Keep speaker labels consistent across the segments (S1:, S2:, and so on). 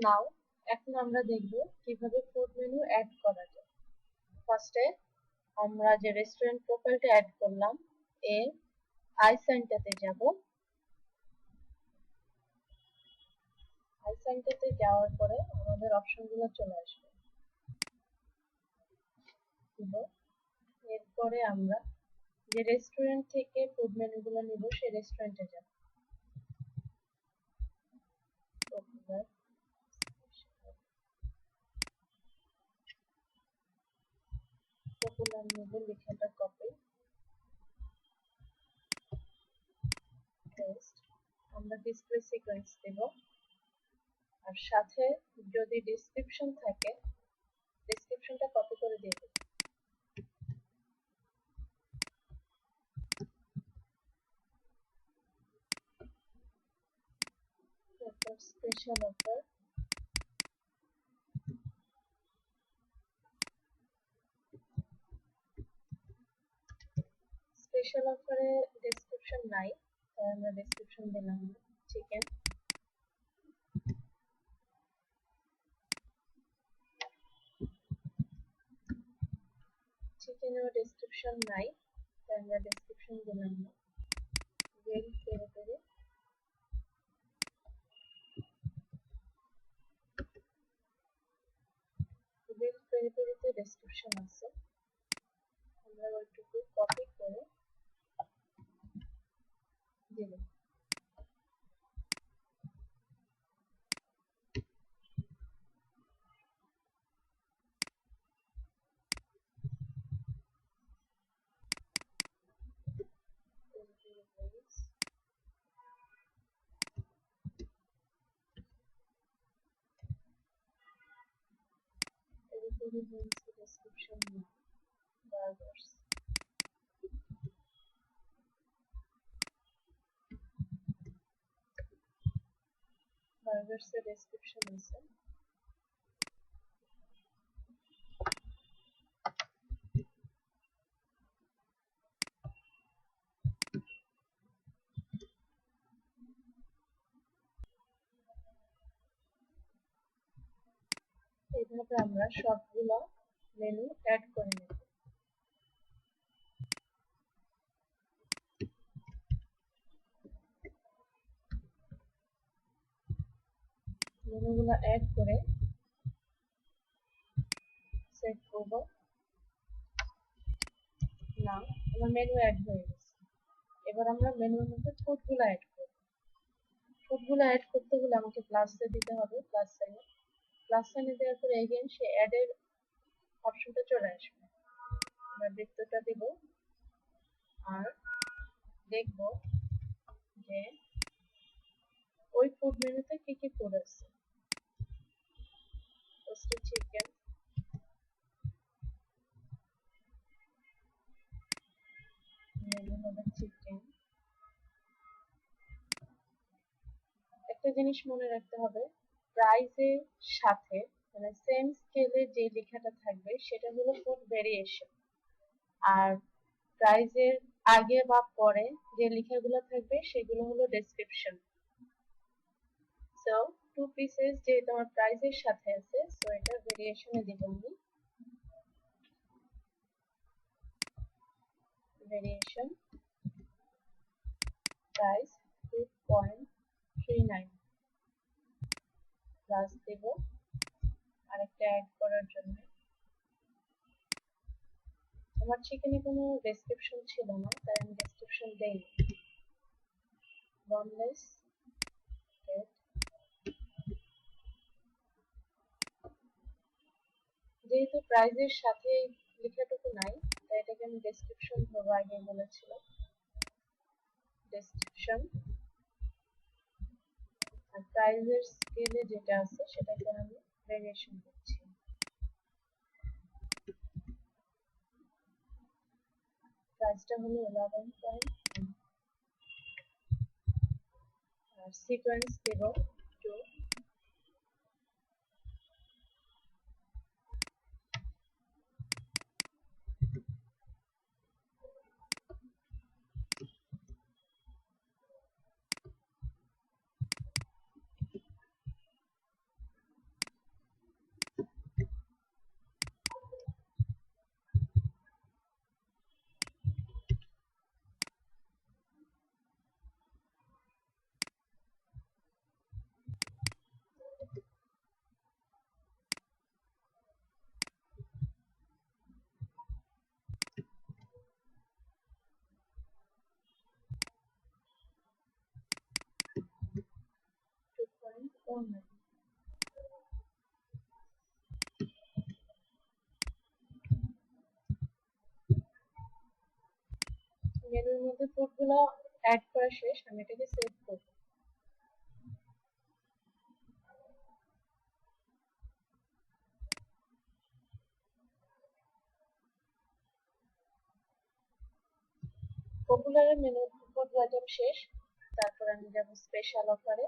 S1: নাও এখন আমরা দেখব কিভাবে ফুড মেনু অ্যাড করা যায়। ফার্স্টে আমরা যে রেস্টুরেন্ট প্রোফাইলটা অ্যাড করলাম এর আইসাইনটাতে যাব। আইসাইনটাতে যাওয়ার পরে আমাদের অপশনগুলো চলে আসবে। এরপরে আমরা যে রেস্টুরেন্ট থেকে ফুড মেনুগুলো নিব সেই রেস্টুরেন্টে যাব। পপুলার নেব লেখাটা কপি পেস্ট। আমরা ডিসপ্লে সিকোয়েন্স দেব আর সাথে যদি ডেসক্রিপশন থাকে ডেসক্রিপশনটা কপি করে দিয়ে দেব। তারপর স্পেশাল অফার, স্পেশাল অফারে ডেসক্রিপশন নাই তাই আমরা ডেসক্রিপশন দিলাম না। চিকেন, চিকেনেও ডেসক্রিপশন নাই তাই আমরা ডেসক্রিপশন দিলাম না। গ্রিল পেরে পেরে, গ্রিল পেরে পেরিতে ডেসক্রিপশন আছে, আমরা ওইটুকু কপি করে দিব। এরপরে হচ্ছে ডেসক্রিপশন না, বার্গার্স, বার্গার্সের ডেসক্রিপশন আছে। এইভাবে আমরা সবগুলো মেনু অ্যাড করে নেব। মেনুগুলো অ্যাড করে সেট করব। না, আমার মেনু অ্যাড হয়ে গেছে। এবার আমরা মেনুর মধ্যে ফুডগুলো অ্যাড করব। ফুডগুলো অ্যাড করতে হলে আমাকে প্লাস দিতে হবে, প্লাস সাইনে। প্লাস সাইনে দেওয়ার পরে এগেইন সে অ্যাডের অপশনটা চলে আসবে। আমরা বৃত্তটা দেব আর দেখব যে ওই ফুড মেনুতে কি কি ফুড আছে। রোস্টেড চিকেন, মেনু হবে চিকেন। একটা জিনিস মনে রাখতে হবে, প্রাইসের সাথে মানে সেম স্কেলে যে লেখাটা থাকবে সেটা হলো ফুড ভেরিয়েশন, আর প্রাইজের আগে বা পরে যে লেখাগুলো থাকবে সেগুলো হলো ডেসক্রিপশন। সো টু পিসেস যে তোমার প্রাইজের সাথে আছে সো এটা ভেরিয়েশনে দিব আমি। ভেরিয়েশন প্রাইস 2.39 প্লাস দেব আরেকটা অ্যাড করার জন্য। আমার চিকেনে কোনো ডেসক্রিপশন ছিল না তাই আমি ডেসক্রিপশন দেইনি। বনলেস রেড, যেহেতু প্রাইজের সাথে লেখাটুকু নাই তাই এটাকে আমি ডেসক্রিপশন দেবো, আগে বলেছিলাম ডেসক্রিপশন। আর প্রাইজের স্কেলে যেটা আছে সেটাকে আমি ভেরিয়েশন দিচ্ছি। প্রাইসটা হলো 11 আর সিকোয়েন্স দেব 2। মেনুর মধ্যে ফুডগুলো অ্যাড করা শেষ, আমি এটাকে সেভ করব। পপুলারের মেনু ফুড আইটেম শেষ, তারপর আমি যাব স্পেশাল অফারে।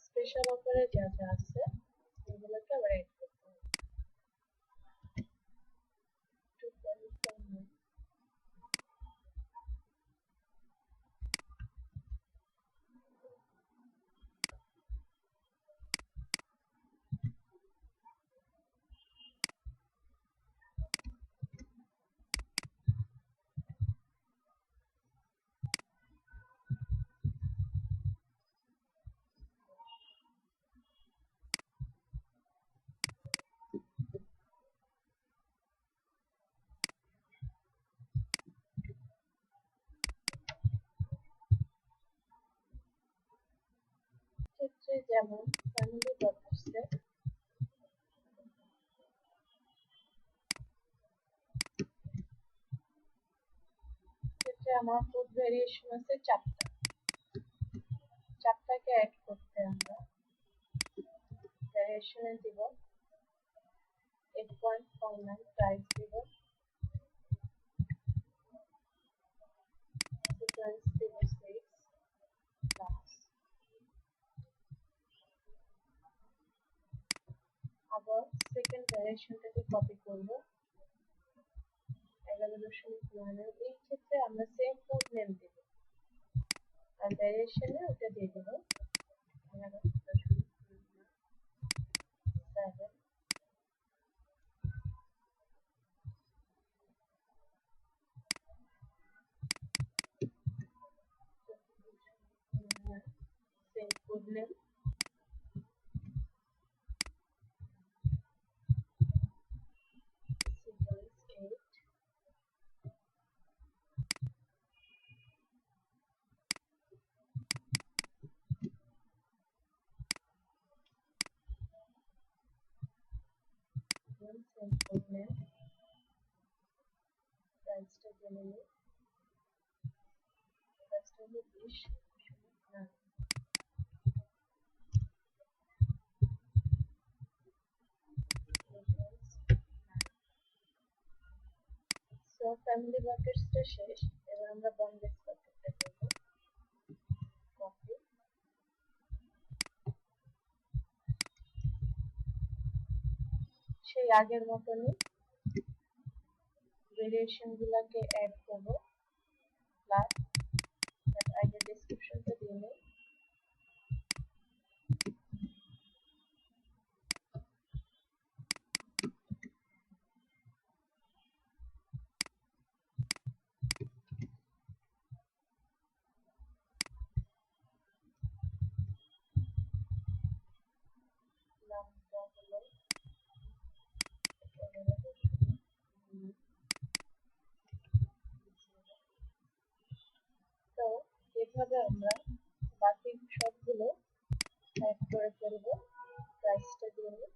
S1: স্পেশাল অফারে যা যা আছে এগুলোকে আবার অ্যাড করতে হবে। 2.49 ক্ষেত্রে যেমন ফ্যামিলি বক্সে ক্ষেত্রে আমার ফুড ভেরিয়েশন আছে 4টা। 4টাকে অ্যাড করতে আমরা ভেরিয়েশনে দিব 8.49, প্রাইস দিব, সিকোয়েন্স দিব 6 প্লাস। আবার সেকেন্ড ভেরিয়েশনটাকে কপি করব 11.9। এই ক্ষেত্রে আমরা সেম ফুড নেম দিব আর ভেরিয়েশনে ওটা দিয়ে দেব 11.7। same food name, sequence 8, same food name, price টা জেনে নিই, price টা হলো 20.9। সো ফ্যামিলি বাকেটসটা শেষ, এবার আমরা বনলেস বাকেটটা করব। কপি, সেই আগের মতনই ভেরিয়েশন গুলাকে অ্যাড করব প্লাস আগে ডেসক্রিপশনটা দিয়ে নেই। নামটা হলো তো এভাবে আমরা বাকি সবগুলো অ্যাড করে ফেলব। প্রাইসটা দিয়ে নিই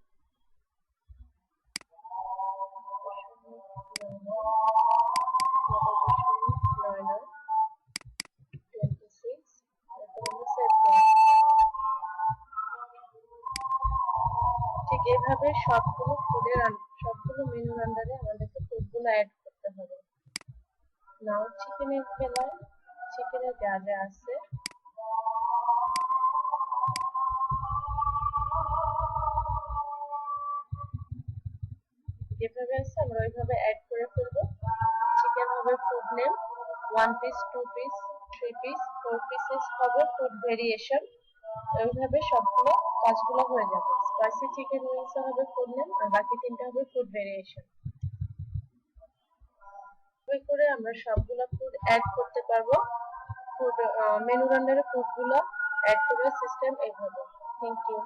S1: 26, তারপর আমরা সেভ করব। ঠিক এভাবে সবগুলো মেনুর আন্ডারে আমাদেরকে ফুডগুলো অ্যাড করতে হবে। নাও চিকেনের বেলায় চিকেনের যা যা আছে যেভাবে আছে আমরা ওইভাবে অ্যাড করে ফেলবো। চিকেন হবে food name, 1 piece, 2 piece, 3 piece, 4 pieces হবে ফুড ভেরিয়েশন। এইভাবে সবগুলো কাজগুলো হয়ে যাবে। স্পাইসি চিকেন উইংস হবে ফুড নেম আর বাকি 3টা হবে ফুড ভেরিয়েশন। এভাবে করে আমরা সবগুলো ফুড অ্যাড করতে পারবো। ফুড মেনুর আন্ডারে ফুডগুলো অ্যাড করার সিস্টেম এইভাবে। Thank you.